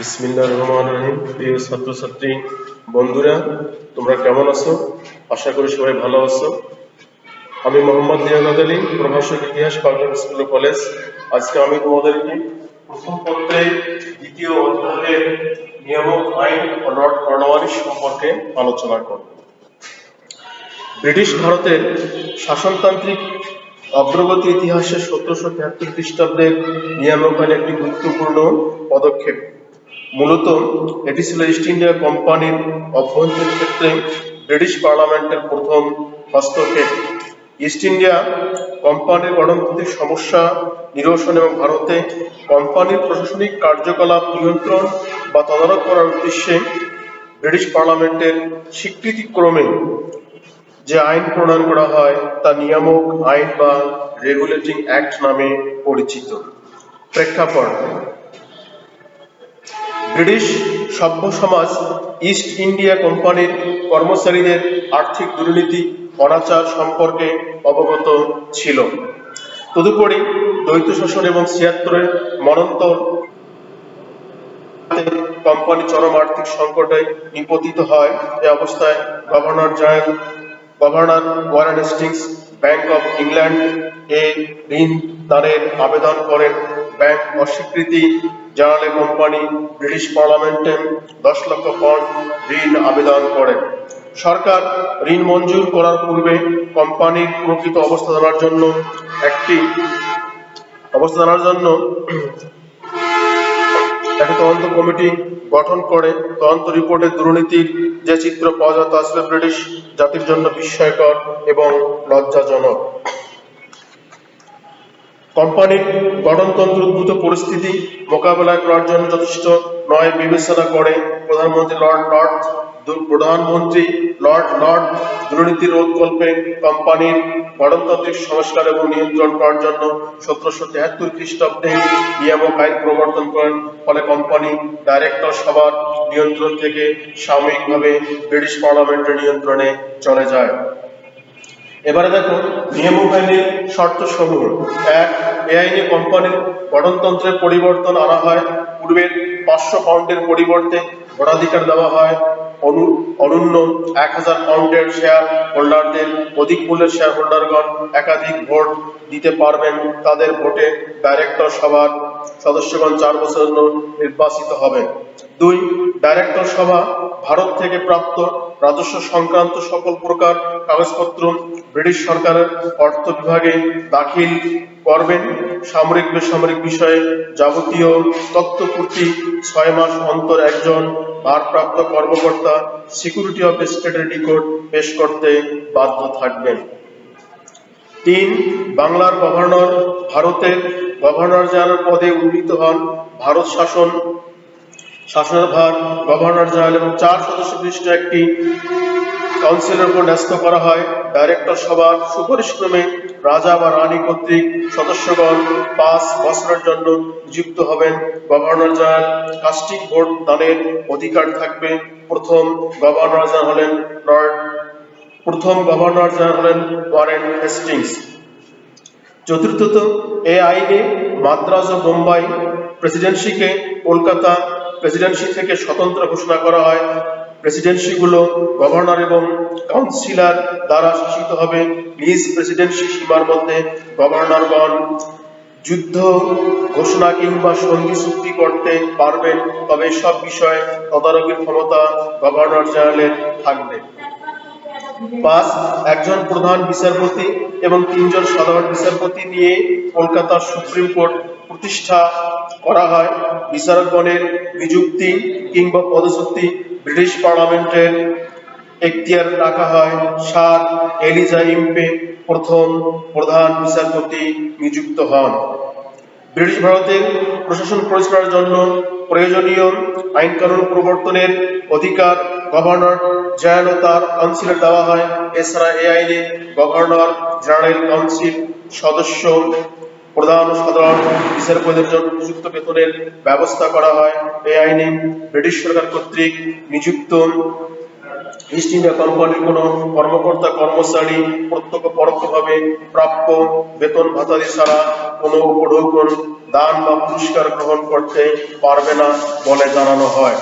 বিসমিল্লাহির রহমানির রহিম। প্রিয় ছাত্রছাত্রী বন্ধুরা, তোমরা কেমন আছো? আশা করি সবাই ভালো আছো। আমি মোহাম্মদ লিয়াকত আলী, প্রভাষক ইতিহাস, পাবলিক স্কুল ও কলেজ। আজকে আমি তোমাদেরকে প্রথম পত্রের দ্বিতীয় অধ্যায়ের নিয়ামক আইন ও লর্ড কর্নওয়ালিস সম্পর্কে আলোচনা করব। ব্রিটিশ ভারতের শাসনতান্ত্রিক অগ্রগতি ইতিহাসে 1773 খ্রিস্টাব্দের নিয়ামক আইন একটি গুরুত্বপূর্ণ পদক্ষেপ। মূলত এটি ছিল ইস্ট ইন্ডিয়া কোম্পানির অভ্যন্তরীণ ক্ষেত্রে ব্রিটিশ পার্লামেন্টের প্রথম হস্তক্ষেপ। ইস্ট ইন্ডিয়া কোম্পানির গঠনতান্ত্রিক সমস্যা নিরসন এবং ভারতে কোম্পানির প্রশাসনিক কার্যকলাপ নিয়ন্ত্রণ বা তদারক করার উদ্দেশ্যে ব্রিটিশ পার্লামেন্টের স্বীকৃতিক্রমে যে আইন প্রণয়ন করা হয় তা নিয়ামক আইন বা রেগুলেটিং অ্যাক্ট নামে পরিচিত। প্রেক্ষাপট: ব্রিটিশ সভ্য সমাজ ইস্ট ইন্ডিয়া কোম্পানির কর্মচারীদের আর্থিক দুর্নীতি, অনাচার সম্পর্কে অবগত ছিল। তদুপরি দ্বৈত শাসন এবং 76-এর মন্বন্তর কোম্পানি চরম আর্থিক সংকটে নিপতিত হয়। এ অবস্থায় governor Warren Hastings bank of England এ ঋণ দানের আবেদন করেন। ব্যাংক অস্বীকৃতি জানালে কোম্পানি ব্রিটিশ পার্লামেন্টে 10 লক্ষ পাউন্ড ঋণ আবেদন করেন। সরকার ঋণ মঞ্জুর করার পূর্বে কোম্পানির প্রকৃত অবস্থা জানার জন্য একটি তদন্ত কমিটি গঠন করে। তদন্ত রিপোর্টে দুর্নীতির যে চিত্র পাওয়া যায় তা ছিল ব্রিটিশ জাতির জন্য বিস্ময়কর এবং লজ্জাজনক। কোম্পানির গঠনতন্ত্র উদ্ভূত পরিস্থিতি মোকাবেলা করার জন্য যথেষ্ট নয় বিবেচনা করে প্রধানমন্ত্রী লর্ড দুর্নীতি রোধকল্পে কোম্পানির গঠনতান্ত্রিক সংস্কার এবং নিয়ন্ত্রণ করার জন্য 1773 খ্রিস্টাব্দে নিয়ামক আইন প্রবর্তন করেন। ফলে কোম্পানি ডাইরেক্টর সভার নিয়ন্ত্রণ থেকে সাময়িকভাবে ব্রিটিশ পার্লামেন্টের নিয়ন্ত্রণে চলে যায়। এবারে দেখো নিয়ামক আইনের শর্ত সমূহ। 1. এ আইনে কোম্পানির গঠনতন্ত্রের পরিবর্তন আনা হয়। পূর্বের 500 পাউন্ডের পরিবর্তে ভোটাধিকার দেওয়া হয়। অনূন্য 1000 পাউন্ডের শেয়ার হোল্ডারদের অধিক মূল্যের শেয়ার হোল্ডারগণ একাধিক ভোট দিতে পারবেন। তাদের ভোটে ডাইরেক্টর সভার সদস্যগণ 4 বছরের জন্য নির্বাচিত হবেন। 2. ডাইরেক্টর সভা ভারত থেকে প্রাপ্ত রাজস্ব সংক্রান্ত সকল প্রকার কাগজপত্র ব্রিটিশ সরকারের অর্থ বিভাগে দাখিল করবেন। সামরিক বেসামরিক বিষয়ে যাবতীয় তথ্যপূর্তি 6 মাস অন্তর একজন ভারপ্রাপ্ত কর্মকর্তা সিকিউরিটি অফ স্টেটের নিকট পেশ করতে বাধ্য থাকবেন। 3. বাংলার গভর্নর ভারতের গভর্নর জেনারেল পদে উন্নীত হন। ভারত শাসনের ভার গভর্নর জেনারেল এবং 4 সদস্য বিশিষ্ট একটি কাউন্সিলের উপর ন্যস্ত করা হয়। ডাইরেক্টর সভার সুপারিশক্রমে রাজা বা রানী কর্তৃক সদস্যগণ 5 বছরের জন্য নিযুক্ত হবেন। গভর্নর জেনারেল কাস্টিক ভোট দানের অধিকার থাকবে। প্রথম গভর্নর জেনারেল হলেন ওয়ারেন হেস্টিংস। চতুর্থত, এ আইনে মাদ্রাজ ও বোম্বাই প্রেসিডেন্সিকে কলকাতা প্রেসিডেন্সি থেকে স্বতন্ত্র ঘোষণা করা হয়। প্রেসিডেন্সিগুলো গভর্নর এবং কাউন্সিলর দ্বারা শাসিত হবে। নিজ প্রেসিডেন্সি সীমার মধ্যে গভর্নরগণ যুদ্ধ ঘোষণা কিংবা সন্ধি চুক্তি করতে পারবেন, তবে সব বিষয়ে তদারকির ক্ষমতা গভর্নর জেনারেলের থাকবে। 5. একজন প্রধান বিচারপতি এবং 3 জন সাধারণ বিচারপতি নিয়ে কলকাতার সুপ্রিম কোর্ট প্রতিষ্ঠা করা হয়। বিচারকগণের নিযুক্তি কিংবা পদচ্যুতি ব্রিটিশ পার্লামেন্টের এখতিয়ারে রাখা হয়। স্যার এলিজা ইম্পে প্রথম প্রধান বিচারপতি নিযুক্ত হন। ব্রিটিশ ভারতের প্রশাসন পরিচালনার জন্য প্রয়োজনীয় আইনকানুন প্রবর্তনের অধিকার গভর্নর জেনারেল ও তার কাউন্সিলের দেওয়া হয়। এছাড়া এই আইনে গভর্নর জেনারেল কাউন্সিল সদস্য প্রধান ও সাধারণ বিচারপতিদের জন্য উপযুক্ত বেতনের ব্যবস্থা করা হয়। এই আইনে ব্রিটিশ সরকার কর্তৃক নিযুক্ত ইস্ট ইন্ডিয়া কোম্পানির কোন কর্মকর্তা কর্মচারী প্রত্যক্ষ পরোক্ষভাবে প্রাপ্য বেতন ভাতাদি ছাড়া কোনো উপঢৌকন দান বা পুরস্কার গ্রহণ করতে পারবে না বলে জানানো হয়।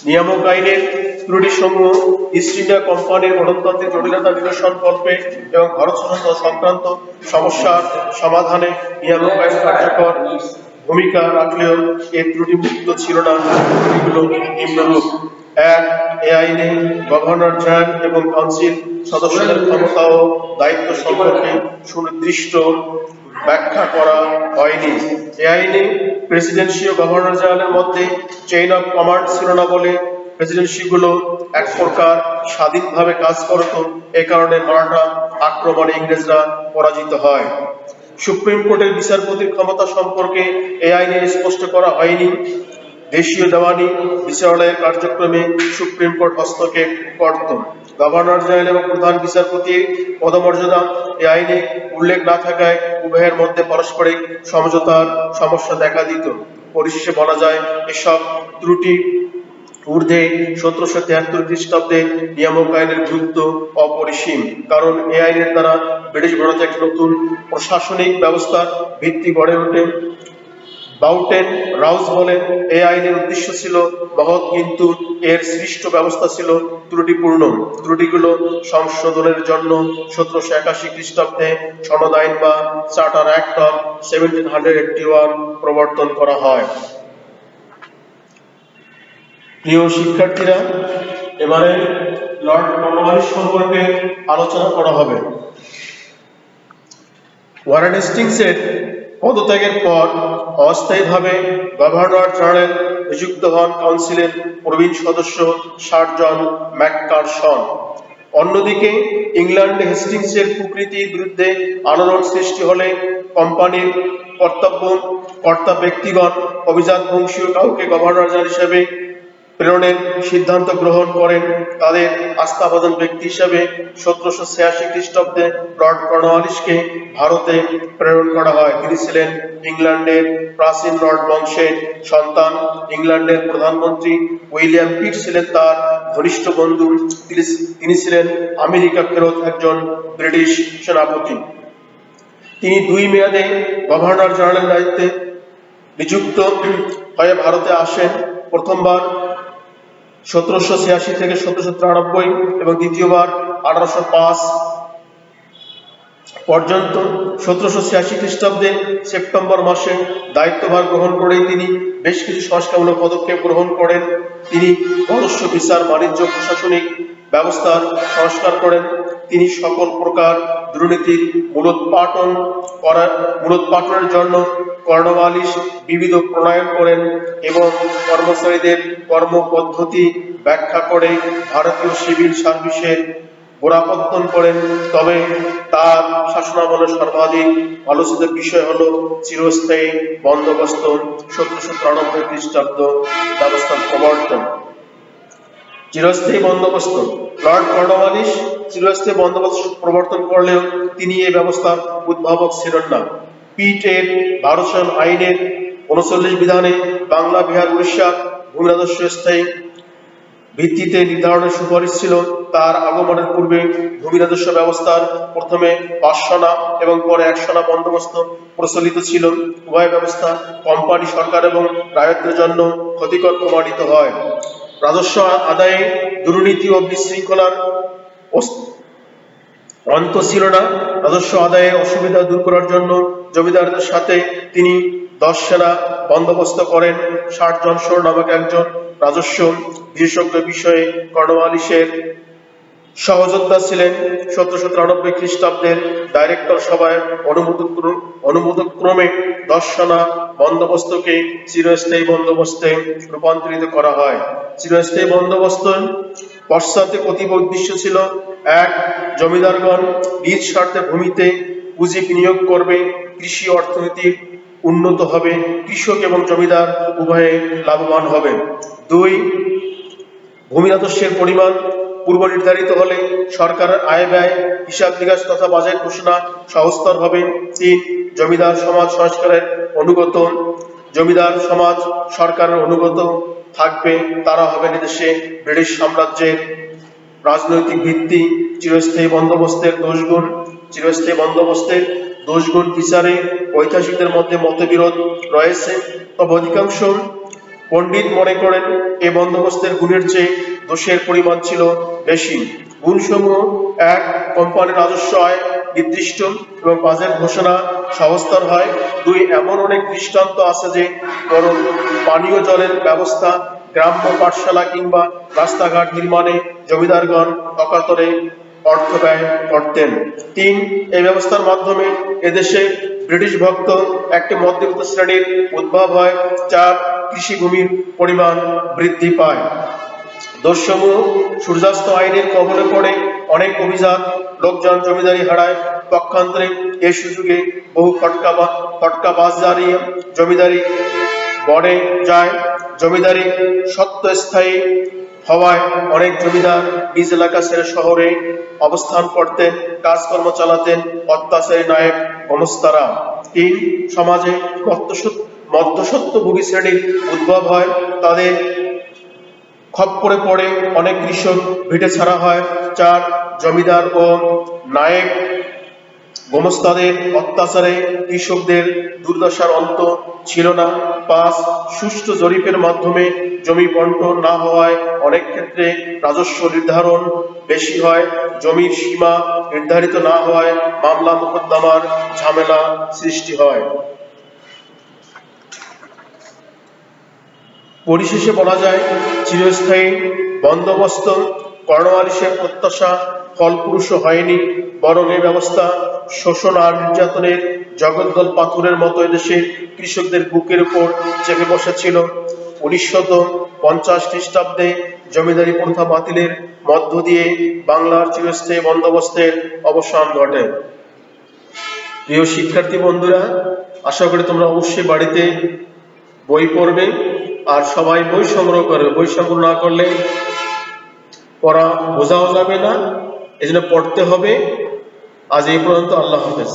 নিয়ামক আইনের ত্রুটিসমূহ ইস্ট ইন্ডিয়া কোম্পানির গঠনতান্ত্রিক জটিলতা নিরসনকল্পে এবং ভারত স্বাধীনতা সংক্রান্ত সমস্যার সমাধানে নিয়ামক আইন কার্যকর ভূমিকা রাখলেও এর ত্রুটিমুক্ত ছিল না। ত্রুটিগুলো নিম্নরূপ: এক, এ আইনে গভর্নর জেনারেল এবং কাউন্সিল সদস্যদের ক্ষমতা ও দায়িত্ব সম্পর্কে সুনির্দিষ্ট ব্যাখ্যা করা হয়নি। এ আইনে প্রেসিডেন্সি ও গভর্নর জেনারেলের মধ্যে চেইন অফ কমান্ড ছিল না বলে প্রেসিডেন্সিগুলো এক প্রকার স্বাধীনভাবে কাজ করত। এ কারণে মারাঠা আক্রমণে ইংরেজরা পরাজিত হয়। সুপ্রিম কোর্টের বিচারপতির ক্ষমতা সম্পর্কে এ আইনে স্পষ্ট করা হয়নি। দেশীয় দেওয়ানি বিচারালয়ের কার্যক্রমে সুপ্রিম কোর্ট হস্তক্ষেপ করত। গভর্নর জেনারেল এবং প্রধান বিচারপতির পদমর্যাদা এ আইনে উল্লেখ না থাকায় উভয়ের মধ্যে পারস্পরিক সমঝোতার সমস্যা দেখা দিত। পরিশেষে বলা যায়, এসব ত্রুটি ঊর্ধ্বে 1773 খ্রিস্টাব্দে নিয়ামক আইনের গুরুত্ব অপরিসীম। কারণ এই আইনের দ্বারা ব্রিটিশ ভারতে একটি নতুন প্রশাসনিক ব্যবস্থার ভিত্তি গড়ে ওঠে। বাউটেন রাউজ বলেন, এই আইনের উদ্দেশ্য ছিল মহৎ, কিন্তু এর সৃষ্ট ব্যবস্থা ছিল ত্রুটিপূর্ণ। ত্রুটিগুলো সংশোধনের জন্য 1781 খ্রিস্টাব্দে সনদ আইন বা চার্টার অ্যাক্ট অফ 1781 প্রবর্তন করা হয়। প্রিয় শিক্ষার্থীরা, এবারে লর্ড কর্নওয়ালিস সম্পর্কে আলোচনা করা হবে। ওয়ারেন হেস্টিংসের পদত্যাগের পর অস্থায়ীভাবে গভর্নর জেনারেল নিযুক্ত হন কাউন্সিলের প্রবীণ সদস্য স্যার জন ম্যাককারসন। অন্যদিকে ইংল্যান্ডে হেস্টিংসের কুকীর্তির বিরুদ্ধে আলোড়ন সৃষ্টি হলে কোম্পানির কর্তা ব্যক্তিগণ অভিজাত বংশীয় কাউকে গভর্নর জেনারেল হিসেবে প্রেরণের সিদ্ধান্ত গ্রহণ করেন। তাদের আস্থাভাজন ব্যক্তি হিসেবে 1786 খ্রিস্টাব্দে লর্ড কর্নওয়ালিসকে ভারতে প্রেরণ করা হয়। তিনি ছিলেন ইংল্যান্ডের প্রাচীন লর্ড বংশের সন্তান। ইংল্যান্ডের প্রধানমন্ত্রী উইলিয়াম পিট ছিলেন তার ঘনিষ্ঠ বন্ধু। তিনি ছিলেন আমেরিকা ফেরত একজন ব্রিটিশ সেনাপতি। তিনি 2 মেয়াদে গভর্নর জেনারেলের দায়িত্বে নিযুক্ত হয়ে ভারতে আসেন। প্রথমবার 1786 থেকে 1793 এবং দ্বিতীয়বার 1805 পর্যন্ত। 1786 খ্রিস্টাব্দে সেপ্টেম্বর মাসে দায়িত্বভার গ্রহণ করে তিনি বেশ কিছু সংস্কারমূলক পদক্ষেপ গ্রহণ করেন। তিনি পররাষ্ট্র, বিচার, বাণিজ্য, প্রশাসনিক ব্যবস্থার সংস্কার করেন। তিনি সকল প্রকার দুর্নীতির মূলোৎপাটনের জন্য কর্নওয়ালিস বিবিধ প্রণয়ন করেন এবং কর্মচারীদের কর্মপদ্ধতি ব্যাখ্যা করে ভারতীয় সিভিল সার্ভিসের গোড়াপত্তন করেন। তবে তার শাসনামলের সর্বাধিক আলোচিত বিষয় হল চিরস্থায়ী বন্দোবস্ত 1793 খ্রিস্টাব্দ ব্যবস্থার প্রবর্তন। চিরস্থায়ী বন্দোবস্ত। লর্ড কর্নওয়ালিস চিরস্থায়ী বন্দোবস্ত প্রবর্তন করলেও তিনি এই ব্যবস্থার উদ্ভাবক ছিলেন না। পিটের ভারত আইনের 39 বিধানে বাংলা, বিহার, উড়িষ্যার ভূমি রাজস্ব স্থায়ী ভিত্তিতে নির্ধারণের সুপারিশ ছিল। তার আগমনের পূর্বে ভূমি রাজস্ব ব্যবস্থার প্রথমে 5 আনা এবং পরে 100 আনা বন্দোবস্ত প্রচলিত ছিল। উভয় ব্যবস্থা কোম্পানি, সরকার এবং রায়তদের জন্য ক্ষতিকর প্রমাণিত হয়। রাজস্ব আদায়ে দুর্নীতি ও বিশৃঙ্খলার অন্ত ছিল না। রাজস্ব আদায়ে অসুবিধা দূর করার জন্য জমিদারদের সাথে তিনি 10 সেনা বন্দোবস্ত করেন। স্যার জন শোর নামক একজন রাজস্ব বিশেষজ্ঞ বিষয়ে কর্নওয়ালিসের সহযোদ্ধা ছিলেন। 1793 খ্রিস্টাব্দের ডাইরেক্টর সভায় অনুমোদক্রমে 10 সেনা বন্দোবস্তকে চিরস্থায়ী বন্দোবস্তে রূপান্তরিত করা হয়। চিরস্থায়ী বন্দোবস্ত পশ্চাতে কতিপয় উদ্দেশ্য ছিল: 1. জমিদারগণ নিজ স্বার্থে ভূমিতে পুঁজি বিনিয়োগ করবে, কৃষি অর্থনীতি উন্নত হবে, কৃষক এবং জমিদার উভয়ে লাভবান হবে। 2. ভূমি রাজস্বের পরিমাণ পূর্ব নির্ধারিত হলে সরকারের আয় ব্যয়, হিসাব নিকাশ তথা বাজেট ঘোষণা সহজতর হবে। 3. জমিদার সমাজ সংস্কারের অনুগত। জমিদার সমাজ সরকারের অনুগত থাকবে, তারা হবে দেশে ব্রিটিশ সাম্রাজ্যের রাজনৈতিক ভিত্তি। চিরস্থায়ী বন্দোবস্তের দোষগুণ। চিরস্থায়ী বন্দোবস্তের দোষগুণ বিচারে ঐতিহাসিকদের মধ্যে মতবিরোধ রয়েছে, তবে অধিকাংশ পণ্ডিত মনে করেন এ বন্দোবস্তের গুণের চেয়ে দোষের পরিমাণ ছিল বেশি। গুণসমূহ: ১. কোম্পানির রাজস্ব আয় নির্দিষ্ট এবং বাজেট ঘোষণা সহজতর হয়। ২. এমন অনেক দৃষ্টান্ত আছে যে বরং পানীয় জলের ব্যবস্থা, গ্রাম্য পাঠশালা কিংবা রাস্তাঘাট নির্মাণে জমিদারগণ অকাতরে অর্থ ব্যয় করতেন। ৩. এই ব্যবস্থার মাধ্যমে এদেশে ব্রিটিশ ভক্ত একটি মধ্যবিত্ত শ্রেণীর উদ্ভব হয়। ৪. কৃষিভূমির পরিমাণ বৃদ্ধি পায়। দোষসমূহ: সূর্যাস্ত আইনের কবলে পড়ে অনেক অভিজাত লোকজন জমিদারি হারায়। পক্ষান্তরে এই সুযোগে বহু ফটকাবাজদারি জমিদারি গড়ে যায়। জমিদারি স্বত্বস্থায়ী হওয়ায় অনেক জমিদার নিজ এলাকা ছেড়ে শহরে অবস্থান করতেন, কাজকর্ম চালাতেন অত্যাচারী নায়েক গোমস্তারা। ৩. সমাজে মধ্যস্বত্বভোগী শ্রেণীর উদ্ভব হয়, তাদের খপ্পরে পড়ে অনেক কৃষক ভিটে ছাড়া হয়। ৪. জমিদার ও নায়েক গোমস্তাদের অত্যাচারে কৃষকদের দুর্দশার অন্ত ছিল না। ৫. সুষ্ঠু জরিপের মাধ্যমে জমি বণ্টন না হওয়ায় অনেক ক্ষেত্রে রাজস্ব নির্ধারণ বেশি হয়। জমির সীমা নির্ধারিত না হওয়ায় মামলা মোকদ্দমার ঝামেলা সৃষ্টি হয়। পরিশেষে বলা যায়, চিরস্থায়ী বন্দোবস্ত কর্নওয়ালিসের প্রত্যাশা ফলপ্রসূ হয়নি, বরং এই ব্যবস্থা শোষণ আর নির্যাতনের জগদ্দল পাথরের মতো এদেশের কৃষকদের বুকের উপর চেপে বসেছিল। 1950 খ্রিস্টাব্দে জমিদারি প্রথা বাতিলের মধ্য দিয়ে বাংলার চিরস্থায়ী বন্দোবস্তের অবসান ঘটে। প্রিয় শিক্ষার্থী বন্ধুরা, আশা করি তোমরা অবশ্যই বাড়িতে বই পড়বে আর সবাই বই সংগ্রহ করবে। বই সংগ্রহ না করলে পড়া বোঝাও যাবে না, এজন্য পড়তে হবে। আজ এই পর্যন্ত। আল্লাহ হাফেজ।